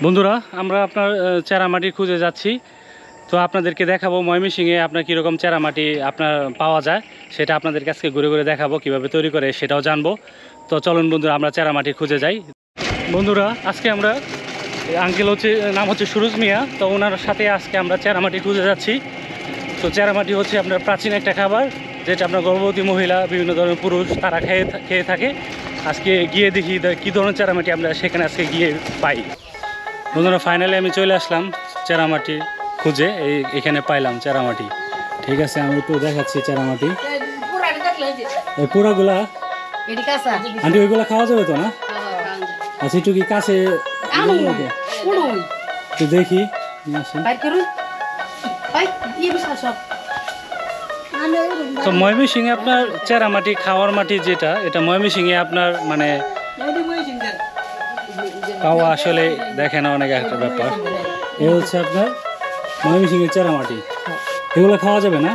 বন্ধুরা আমরা আপনার চারামাটি খুঁজে যাচ্ছি। তো আপনাদেরকে দেখাবো ময়মনসিংহে আপনার কীরকম চারামাটি আপনার পাওয়া যায় সেটা আপনাদের কাছে ঘুরে ঘুরে দেখাবো, কিভাবে তৈরি করে সেটাও জানবো। তো চলুন বন্ধুরা আমরা চারামাটি খুঁজে যাই। বন্ধুরা আজকে আমরা আঙ্কেল নাম হচ্ছে সুরজ মিয়া, তো ওনার সাথে আজকে আমরা চারামাটি খুঁজে যাচ্ছি। তো চারামাটি হচ্ছে আপনার প্রাচীন একটা খাবার, যেটা আপনার গর্ভবতী মহিলা, বিভিন্ন ধরনের পুরুষ তারা খেয়ে থাকে। আজকে গিয়ে দেখি কী ধরনের চারামাটি আমরা সেখানে আজকে গিয়ে পাই। বন্ধুরা ফাইনালি আমি চলে আসলাম চারামাটি খুঁজে, এখানে পাইলাম চারামাটি। ঠিক আছে, আমি একটু দেখাচ্ছি চারামাটি। এই পুরাগুলা আন্টি ওইগুলা খাওয়া যাবে তো না? আচ্ছা একটু কি কাছে দেখি। তো ময়মনসিংহে আপনার চারামাটি খাওয়ার মাটি যেটা, এটা ময়মনসিংহে আপনার মানে পাওয়া আসলে দেখে না অনেক একটা ব্যাপার। এ হচ্ছে আপনার ময়মনসিংহের চারামাটি, এগুলো খাওয়া যাবে না?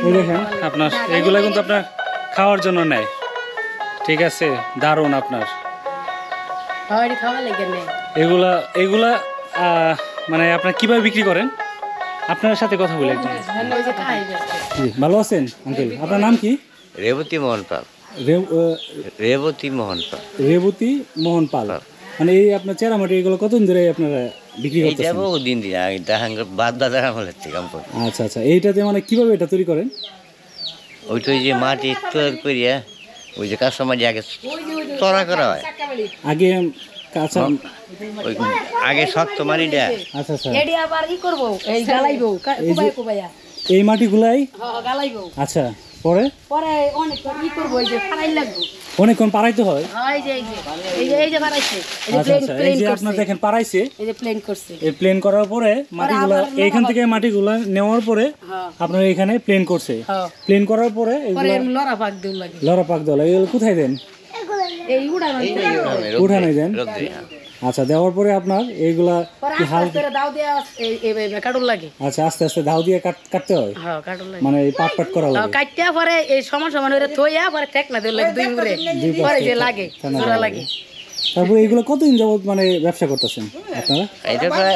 এই দেখেন আপনার এগুলো কিন্তু আপনার খাওয়ার জন্য নেয়। ঠিক আছে, দারুণ আপনার এগুলা এগুলা মানে আপনার কিভাবে বিক্রি করেন? আপনার সাথে কথা বলে একটু। ভালো আছেন আঙ্কেল? আপনার নাম কি? রেবতী মোহন পাল। রেবতী মোহন পাল। রেবতী মোহন পাল। মানে এই আপনার চারামাটি এগুলো কতদিন ধরে আপনারা বিক্রি করতেছেন? দিন দিন আগে বাদ দাদার আমলের থেকে। আচ্ছা আচ্ছা, এইটাতে মানে কিভাবে এটা তৈরি করেন? ওইটাই যে মাটি তৈরি করিয়া ওই যে কাঁচা মাটি আগে চড়া করা হয়, আগে কাঁচা ওই আগে শক্ত মাটিটা। আচ্ছা আচ্ছা, এই মাটিগুলাই আচ্ছা পরে অনেকক্ষণ পাড়াইতে হয়। আপনার দেখেন পাড়াইছে, এই প্লেন করার পরে মাটিগুলা এইখান থেকে মাটিগুলা নেওয়ার পরে আপনার এখানে প্লেন করছে। প্লেন করার পরে লড়া পাক দেওয়া লাগে। এগুলো কোথায় দেন? উঠানে দেন। আচ্ছা, দেওয়ার পরে আপনার এইগুলা আচ্ছা আস্তে আস্তে দাও দিয়ে কাটতে হয়, মানে পাট পাট করা লাগে। কাটতে পরে এই সমান সমান করে থইয়া পরে ঠেক না দিলে দুই মুরে পরে যে লাগে জোড়া লাগে। তারপর এইগুলো কতদিন যাবত মানে ব্যবসা করতেছেন আপনারা? এটা প্রায়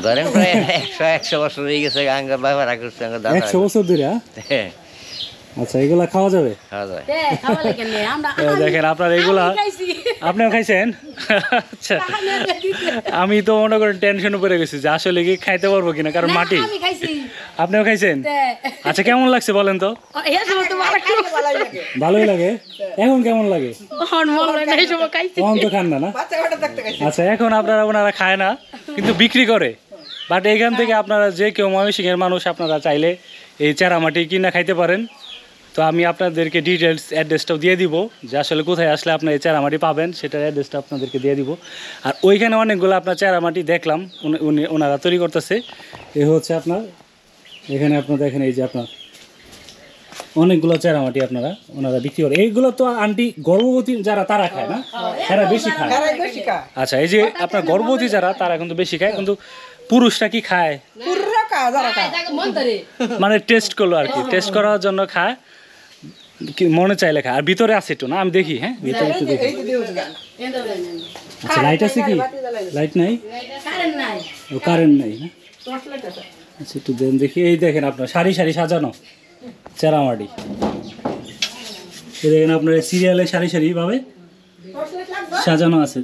ধরেন প্রায় 100 বছর হয়ে গেছে। 100 বছর ধরে? আচ্ছা, এগুলা খাওয়া যাবে? দেখেন আপনার এগুলা আপনিও খাইছেন? আচ্ছা, আমি তো মনে করেন টেনশনে পড়ে গেছি যে আসলে কি খাইতে পারবো কিনা, কারণ মাটি। আপনিও খাইছেন? আচ্ছা, কেমন লাগছে বলেন তো? ভালোই লাগে। এখন কেমন লাগে? এখন তো খান না? আচ্ছা, এখন ওনারা খায় না কিন্তু বিক্রি করে। বাট এখান থেকে আপনারা যে কেউ ময়মনসিংহের মানুষ আপনারা চাইলে এই চারামাটি কিনা খাইতে পারেন। তো আমি আপনাদেরকে ডিটেলস অ্যাড্রেসটাও দিয়ে দিব, যে আসলে কোথায় আসলে আপনার এই চারামাটি পাবেন সেটার অ্যাড্রেসটা আপনাদেরকে দিয়ে দিব। আর ওইখানে অনেকগুলো আপনার চারামাটি দেখলাম ওনারা তৈরি করতেছে। এ হচ্ছে আপনার এখানে আপনার দেখেন এই যে আপনার অনেকগুলো চারামাটি ওনারা বিক্রি করে। এইগুলো তো আন্টি গর্ভবতী যারা তারা খায় না? তারা বেশি খায়। আচ্ছা, এই যে আপনার গর্ভবতী যারা তারা কিন্তু বেশি খায়, কিন্তু পুরুষরা কি খায়? মানে টেস্ট করলো আর কি, টেস্ট করার জন্য খায়, মনে চাইলে খায়। আর ভিতরে আছে একটু না, আমি দেখি। হ্যাঁ, ভিতরে একটু দেখি। আচ্ছা, লাইট আছে কি? লাইট নাই, ও কারেন্ট নাই। আচ্ছা, একটু দেন দেখি। এই দেখেন আপনার সারি সারি সাজানো চারামাটি। এই দেখেন আপনার সিরিয়ালে সারি সারি ভাবে সাজানো আছে।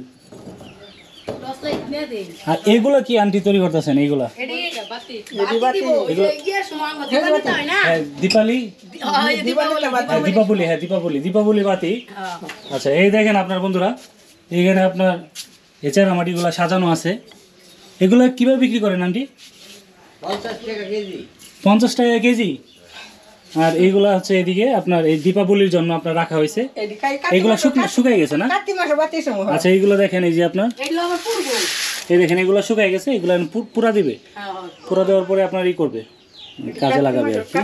আর এগুলো কি আন্টি তৈরি করতেছেন? এইগুলা দীপাবলি বাতি। আচ্ছা, এই দেখেন আপনার বন্ধুরা, এইখানে আপনার এই চারামাটিগুলা সাজানো আছে। এগুলা কিভাবে বিক্রি করেন আন্টি? 50 টাকা কেজি। আর এইগুলা হচ্ছে এদিকে আপনার এই দীপাবলির জন্য আপনার রাখা হয়েছে। এইগুলা শুকাই গেছে না? আচ্ছা, এইগুলো দেখেন এই যে আপনার এই দেখেন এগুলো শুকাই গেছে। এগুলো পুরা দিবে, পুরা দেওয়ার পরে আপনার ই করবে, কাজে লাগাবে আর কি।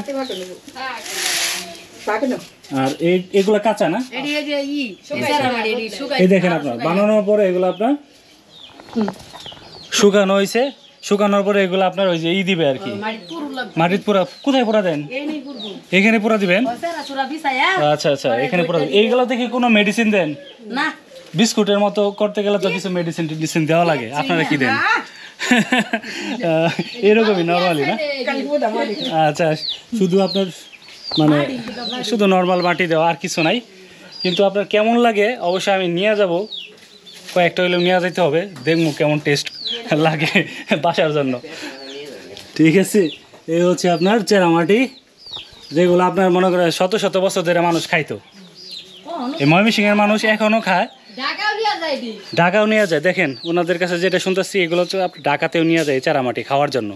আর এগুলা কাঁচা না? এই দেখেন আপনার বানানোর পরে এগুলো আপনার শুকানো হয়েছে। শুকানোর পরে এগুলো আপনার ওই যে দিবে আর কি, মাটির পুরা। কোথায় পুরা দেন? এখানে পুরা দিবেন? আচ্ছা আচ্ছা, এখানে পুরা দিবেন। এইগুলো থেকে কোনো মেডিসিন দেন? বিস্কুটের মতো করতে গেলে তো কিছু মেডিসিন টেডিসিন দেওয়া লাগে, আপনারা কি দেন? এরকমই নর্মালি না? আচ্ছা, শুধু আপনার মানে শুধু নর্মাল মাটি দেওয়া, আর কিছু নাই। কিন্তু আপনার কেমন লাগে অবশ্যই আমি নিয়ে যাব, কয়েকটা হইলেও নিয়ে যেতে হবে, দেখবো কেমন টেস্ট লাগে বাসার জন্য। ঠিক আছে, এই হচ্ছে আপনার চেরা মাটি, যেগুলো আপনার মনে করেন শত শত বছর ধরে মানুষ খাইতো। এই ময়মনসিংহের মানুষ এখনো খায়, ঢাকাও নিয়ে যায়। দেখেন ওনাদের কাছে যেটা শুনতেছি, এগুলো হচ্ছে ঢাকাতেও নিয়ে যায় চেরা মাটি খাওয়ার জন্য।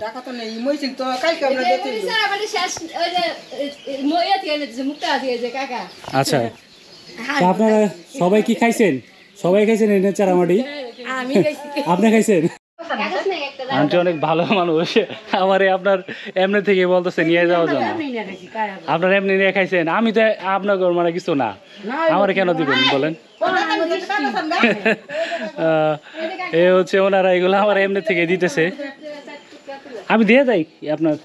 আচ্ছা, তা আপনারা সবাই কি খাইছেন? সবাই খাইছেন এই চেরা মাটি? আপনি খাইছেন? আন্টি অনেক ভালো মানুষ, আমারে আপনার এমনি থেকে বলতেছে নিয়ে যাওয়ার জন্য। আপনার এমনি নিয়ে খাইছেন, আমি তো আপনার মানে কিছু না, আমার কেন দিবেন বলেন? এ হচ্ছে ওনারা এগুলো আমার এমনি থেকে দিতেছে, আমি দিয়ে যাই আপনার।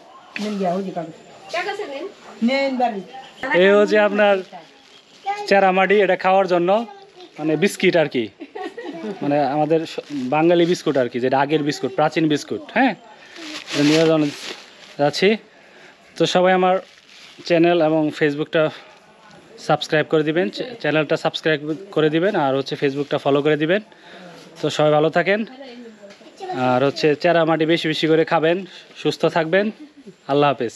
এই হচ্ছে আপনার চেরা মাটি, এটা খাওয়ার জন্য, মানে বিস্কিট আর কি, মানে আমাদের বাঙালি বিস্কুট আর কি, যেটা আগের বিস্কুট, প্রাচীন বিস্কুট। হ্যাঁ, নিয়ে যাচ্ছি। তো সবাই আমার চ্যানেল এবং ফেসবুকটা সাবস্ক্রাইব করে দিবেন, চ্যানেলটা সাবস্ক্রাইব করে দিবেন, আর হচ্ছে ফেসবুকটা ফলো করে দিবেন। তো সবাই ভালো থাকেন, আর হচ্ছে চেরা মাটি বেশি বেশি করে খাবেন, সুস্থ থাকবেন। আল্লাহ হাফেজ।